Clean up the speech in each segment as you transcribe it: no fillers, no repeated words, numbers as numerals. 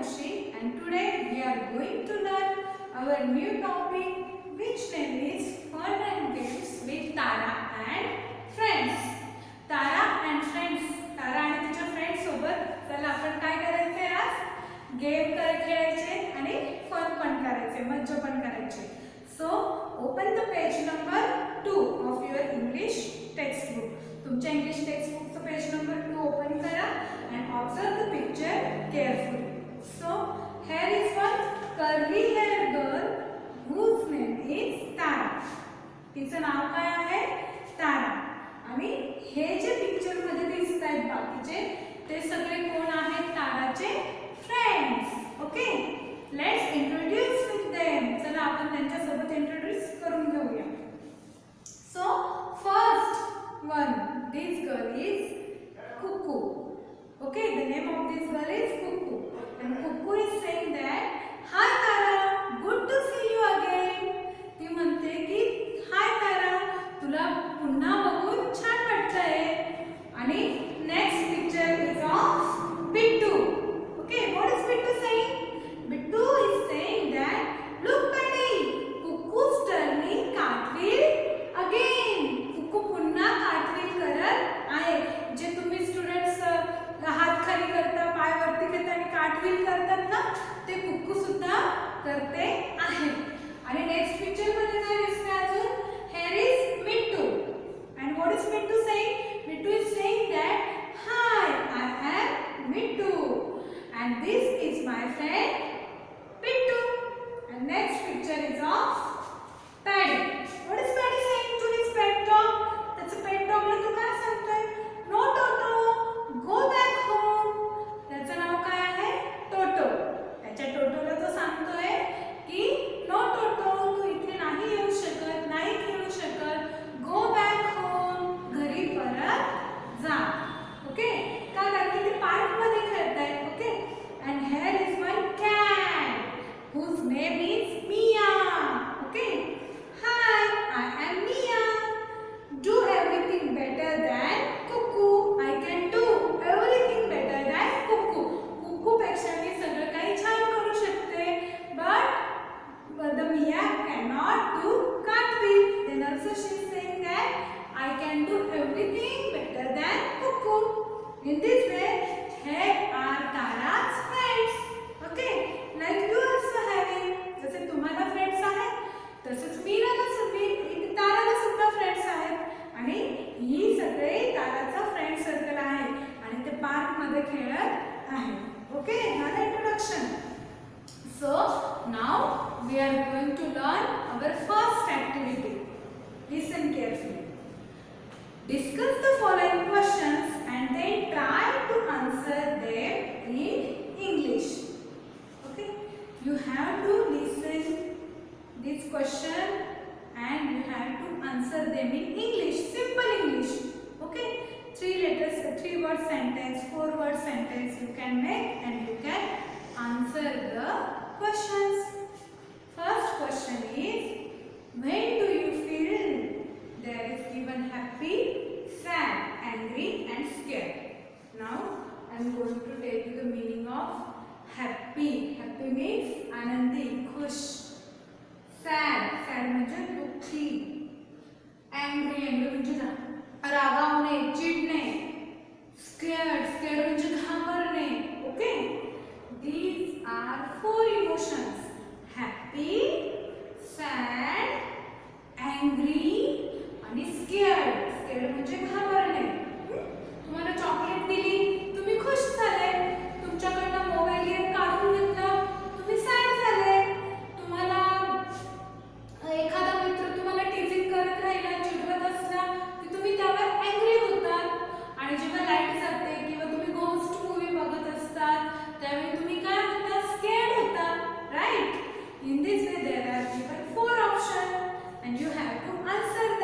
Khushi and today we are going to learn our new topic which name is Fun and Games with Tara and Friends. Tara and Friends. Tara आणि तिच्या friends सोबत चला आपण काय करायचे आज game खेळायचे आणि फन पण करायचे मज्जा पण करायचे. So open the page number 2 of your English textbook. तुमच्या इंग्लिश टेक्स्टबुकचं पेज नंबर 2 ओपन करा and observe the picture carefully. So here is one curly hair girl whose name is Tara. तिचं नाव काय आहे तारा. आणि हे जे पिक्चर मध्ये दिसत आहेत बाकीचे ते सगळे कोण आहेत ताराचे friends. Okay let's introduce with them. चला आपण त्यांच्यासोबत इंट्रोड्यूस करून घेऊया. So first one this girl is Cuckoo. Okay, the name of this girl is Cuckoo. And Cuckoo is saying that, "Hi Tara, good to see you again." ती म्हणते की हाय तारा, तुला पुन्हा बघून छान वाटतंय. आणि next picture is of Bittu. Okay, what is Bittu saying? Bittu is saying that, "Look Paddy, Cuckoo's turning cartwheel again." कुक्कू पुन्हा कार्टव्हील करत आहे. जे तुम्ही स्टुडंट्स हात खाली करता पाय वरती घेता आणि कार्टव्हील करतात ना ते कुक्कू सुद्धा करते आहे. आणि नेक्स्ट पिक्चर मध्ये काय दिसते अजून here is Mittu. and what is Mittu saying? Mittu is saying that, "Hi, I am Mittu and this is my friend Bittu." and next picture is of Paddy. what is Paddy saying to his pet dog? त्याचं पेट डॉगला तो काय सांगतोय? No टोटो, go back home. त्याचं नाव काय आहे टोटो. त्याच्या टोटोला तो सांगतोय की नो टोटो, तू इथे नाही येऊ शकत, नाही खेळू शकत, गो बॅक होम, घरी परत जा. ओके का कारण ते पार्क मध्ये खेळतायत. Okay and here is one cat whose name is Mia. Okay, hi, I am Mia. Do everything better than Cuckoo. I can do everything better than Cuckoo. Cuckoo पेक्षा मी सगळं काही छान करू शकते. But the Mia cannot do cartwheel. Then also she is saying that I can do everything better than Cuckoo. In this way, here are Tara's friends. Okay, like you also having. जसे तुम्हाला friends आहेत तसेच ताराला सुद्धा friends आहेत. आणि ही सगळे ताराचा friend circle आहे आणि ते पार्क मध्ये खेळत आहे. ओके झालं introduction. So now we are going to learn our first activity. Listen carefully. Discuss the following questions and then try to answer them in English. Okay, you have to listen this question and you have to answer them in English, simple English. Okay, 3 word sentence, 4 word sentence you can make and you can answer the questions. First question is, when do you feel? There is given happy, sad, angry and scared. Now I am going to tell you the meaning of happy. Happy means Anandi, खुश. sad म्हणजे दुःखी. angry म्हणजे रागावणे, चिडणे. scared म्हणजे घाबरणे. Okay these are 4 emotions: happy, sad, angry आणि scared म्हणजे घाबरणे. तुम्हाला चॉकलेट दिली, तुम्ही खुश झाले. तुमच्याकडनं मोबाईल गेम काढून घेतला, तुम्ही सॅड झाले. तुम्हाला एखादा मित्र तुम्हाला टीजिंग करत राहिला, चिडवत असला की तुम्ही त्यावर एंग्री होतात. आणि जेव्हा लाईट जाते किंवा तुम्ही घोस्ट मूवी बघत असतात त्यावेळी तुम्ही काय होता? स्केअर्ड होता. Right. In this way there are given 4 option and you have to answer them.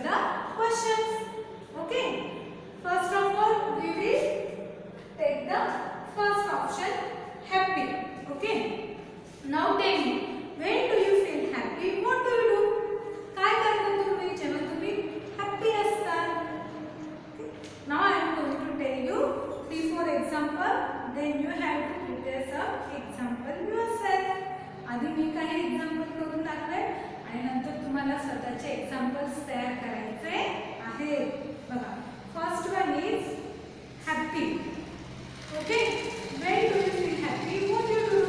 the questions. Okay. First of all, we will take the first option, happy. Okay. Now tell me, when do you feel happy? What do you do? काय करता तुम्ही जेव्हा तुम्ही happy असता? Now I am going to tell you 3-4 example. Then you have to prepare some example yourself. आधी मी काही example करून दाखवेन आणि नंतर तुम्हाला स्वतःचे examples तयार करायचे आहेत. बघा, first one is happy. Okay, when do you feel happy? What do you do?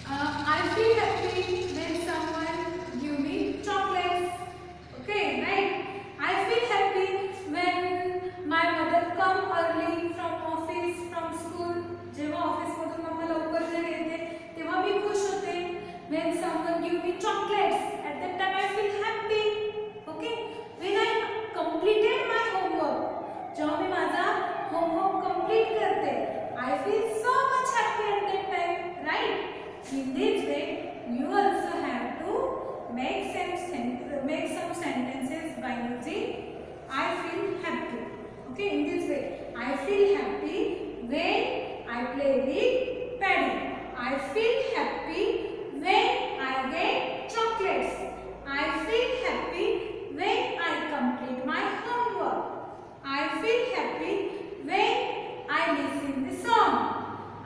I feel happy when someone give me chocolates. Okay, right? I feel happy when my mother come early from office, from school. जेव्हा office मधून मम्मा लवकर घरी येते तेव्हा मी खुश होते. When someone give me chocolates, at that time I feel happy. Okay, when I completed my homework, जेव्हा मी माझा homework complete करते, I feel so much happy at that time, right? In this way, you also have to make some sentences by using I feel happy. Okay, in this way, I feel happy when I play with Paddy. I feel happy when I get chocolates. I feel happy when I complete my homework. I feel happy when I listen the song.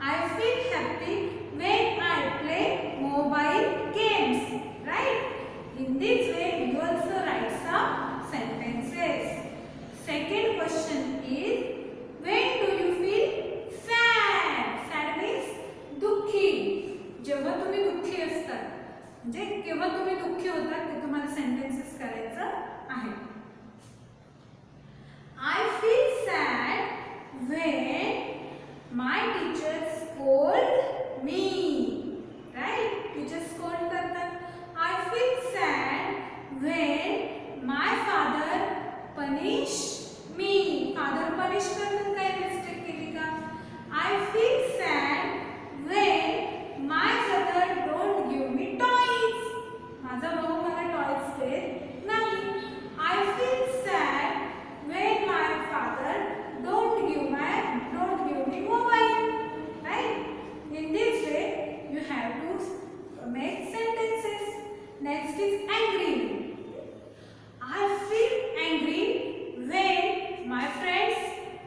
I feel happy when I play mobile games. Right? In this way, you also write some sentences. Second question is, when do you feel sad? Sad means दुःखी. जेव्हा तुम्ही दुःखी असतात, म्हणजे केव्हा तुम्ही दुःखी होतात ते तुम्हाला सेंटेन्सेस करायचं आहे. I feel sad when my teacher scold me. Right? Teacher scold करतात. I feel sad when my father punish me. Father punish करतात, काही मिस्टेक केली का? I feel sad when my brother don't give me toys. माझा भाऊ मला toys देत नाही. I feel sad when my father don't give me mobile. Right? In this way, you have to make sentences. Next is angry. I feel angry when my friends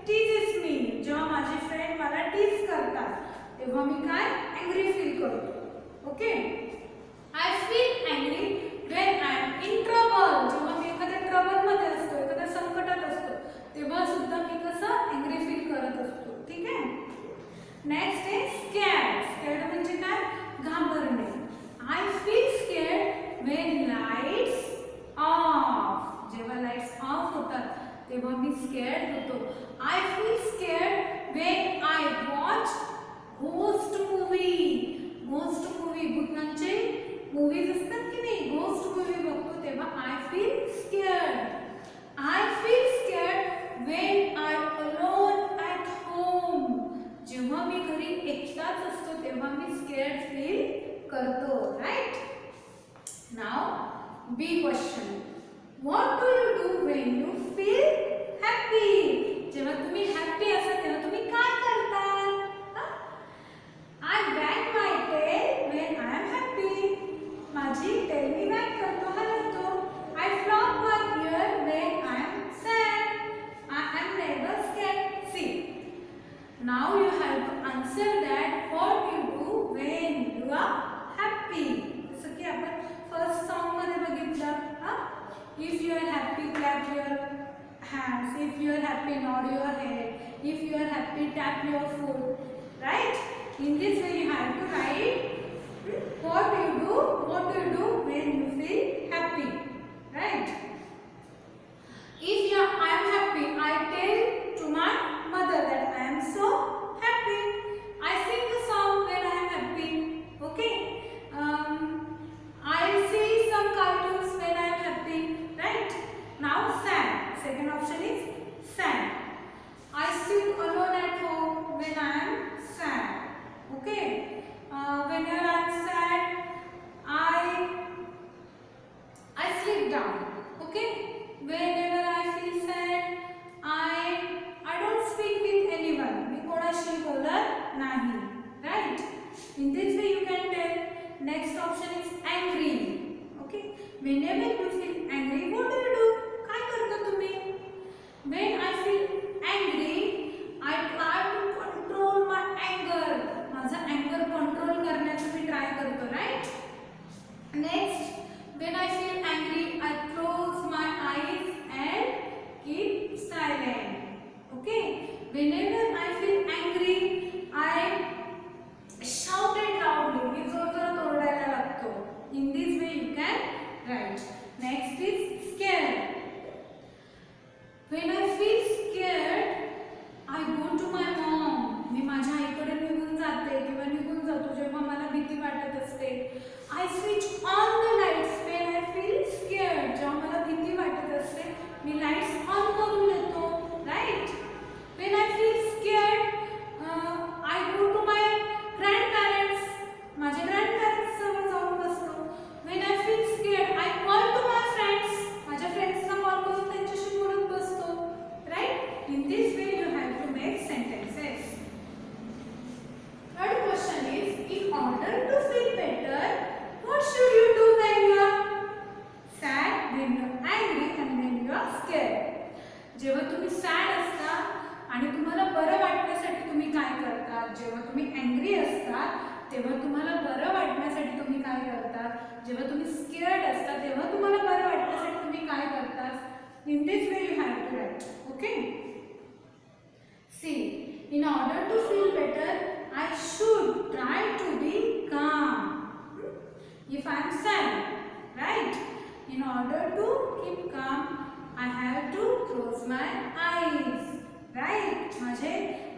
teases me. जेव्हा माझे friend मला tease करतात तेव्हा मी काय angry feel करतो. Okay? I feel angry when I am in trouble. जेव्हा मी एखाद्या trouble मध्ये असतो, एखाद्या संकटात असतो तेव्हा सुद्धा मी कसं angry feel करत असतो. ठीक आहे? Next is scared. Scared म्हणजे काय? घाबरणे. I feel scared when lights off. जेव्हा लाईट्स ऑफ होतात तेव्हा मी scared होतो. I feel scared when I watch ghost movie. Ghost movie, भूतांचे मूवीज असतात की नाही, ghost movie बघतो तेव्हा I feel scared. I feel scared when I'm alone at home. जेव्हा मी घरी एकटाच असतो तेव्हा मी scared feel करतो. Right? Now, B question. What do you do when you feel happy? जेव्हा तुम्ही happy असता तेव्हा तुम्ही काय करता? I wag my tail when I am happy. माझी tail मी wag करतो, हलवतो. I flop my ear when I am sad. I am never scared. See. Now you have to answer that what you do when you are happy. जसं की आपण first song मध्ये बघितलं. If you are happy, clap your hands. If you are happy, nod your head. If you are happy, tap your foot. Right? In this way, you have to write what you do when you feel happy. Right? If I am happy, I tell to my mother that I am so happy. I sing a song when I am happy. Okay? I see some cartoons when I am happy. Right? Now sad. Second option is sad. I sit alone at home when I am sad. Okay? Whenever I am sad, I sleep it down. Okay? Whenever I feel sad, I don't speak with anyone. मी कोणाशी बोलत नाही. Right? In this way you can tell. Next option is angry. Okay? Whenever you feel angry, what do? काय करता तुम्ही? When I feel angry, I try to control my anger. माझा anger control करण्याचा मी try करतो, right? Next, when I feel angry, I close my eyes and keep silent. Okay? Whenever I feel angry, I shout it loudly. मी जोरजोरात ओरडायला लागतो. In this way you can write. Next is scared. When I feel scared, I go to my mom. मी माझ्या आईकडे निघून जाते किंवा निघून जातो जेव्हा मला भीती वाटत असते. I switch on the lights when I feel scared. जेव्हा मला भीती वाटत असते मी lights on करून देतो. Right? When I feel scared, I go to my grandparents. माझ्या grandparents जवळ जाऊन बसतो. When I feel scared, I call to my friends. माझ्या friendsना call करून त्यांच्याशी बोलत बसतो. Right? In this way you have to make sentences. Third question is, in order to feel better, what should you do when you are sad, when you are angry and when you are scared? जेव्हा तुम्ही sad असता आणि तुम्हाला बरं वाटण्यासाठी तुम्ही काय करता? जेव्हा तुम्ही angry असता तेव्हा तुम्हाला बरं वाटण्यासाठी तुम्ही काय करता? जेव्हा तुम्ही scared असता तेव्हा तुम्हाला बरं वाटण्यासाठी तुम्ही काय करता? In this way you have to write. Okay? See, in order to feel better, I should try to be calm. If I am sad, right? In order to keep calm, I have to close my eyes. Right? माझे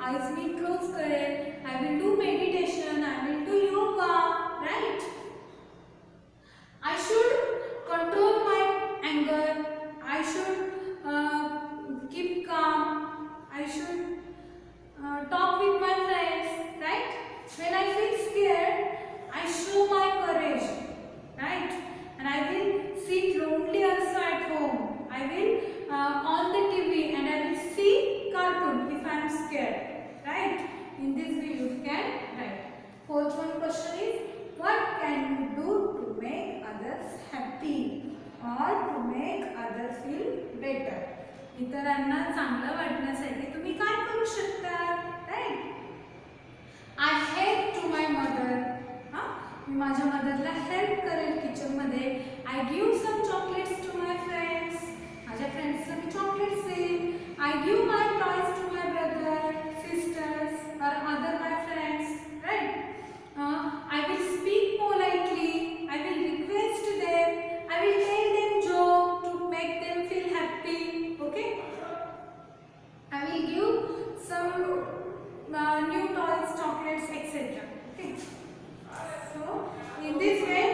eyes मी close करेल. I will do meditation. I will do yoga. Right? I should control my anger. I should keep calm. I should talk with my friends. Right? When I feel scared, I show my courage. Right? And I will sit lonely also at home. I will on the TV and I will see cartoon if I am scared. Right? In this way you can write. Fourth one question is, what can you do to make others happy or to make others feel better? इतरांना चांगलं वाटण्यासाठी तुम्ही काय करू शकता? Right? I help to my mother. मी माझ्या मदरला help करेल kitchen मध्ये. I give some chocolates to my friends. माझ्या फ्रेंड्सला मी चॉकलेट्स देईल. I give my toys to my brother, sisters or other my friends. Right? I will speak politely. I will request them. I will tell them joke to make them feel happy. Okay? I will give some new toys, chocolates, etc. Okay? So, in this way,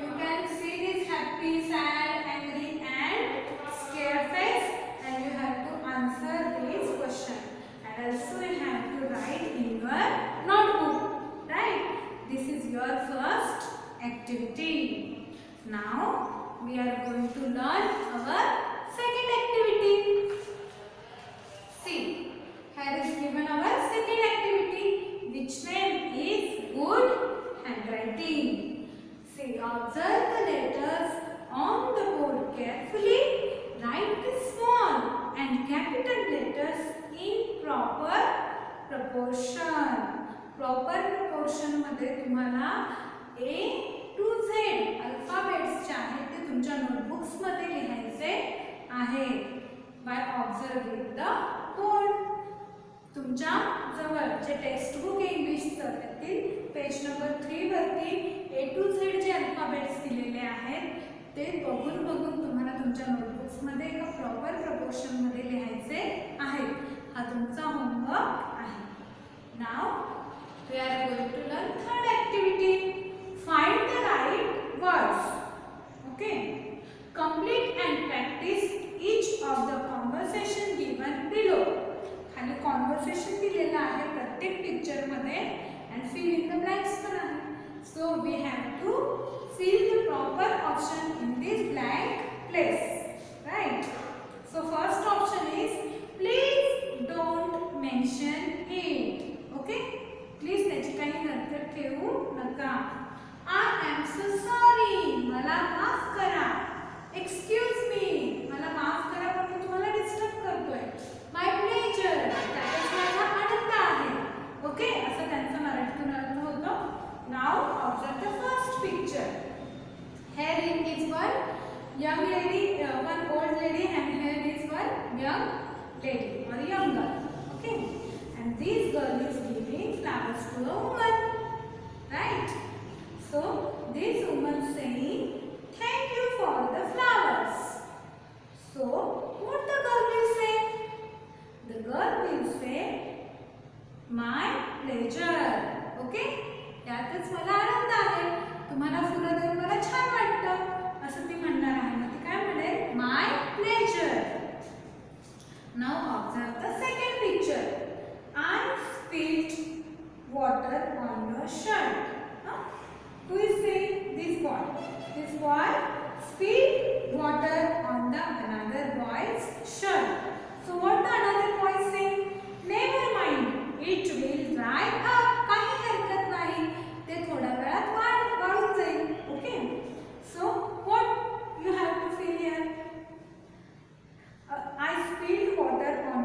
you can see this happy, sad, angry and scared face and you have to answer this question. And also you have to write in your notebook. Right? This is your first activity. Now, we are going to learn our second activity. See, here is given our second activity, which name is good handwriting. See, observe the letters on the board carefully. Write the small and capital letters in proper proportion. Proper proportion मध्ये तुम्हाला A to Z alphabets जे आहेत ते तुमच्या notebooks मध्ये लिहायचे आहे. By observing the board. तुमच्या जवळ जे टेक्स्ट बुक इंग्लिशचं त्यातील पेज नंबर 3 वरती A to Z J alphabets दिलेले आहेत ते बघून तुम्हाला तुमच्या नोटबुक्स मध्ये एका प्रॉपर प्रपोर्शन मध्ये लिहायचे आहेत. हा तुमचा होमवर्क आहे. Now we are going to learn third activity. Find the right words. Okay? Complete and practice each of the conversation given below. खाली conversation दिलेला आहे प्रत्येक पिक्चर मध्ये and fill in the blanks पण आहे. So we have to fill the proper option in this blank place. shirt. Huh? Who is saying this boy? This boy spilled water on the another boy's shirt.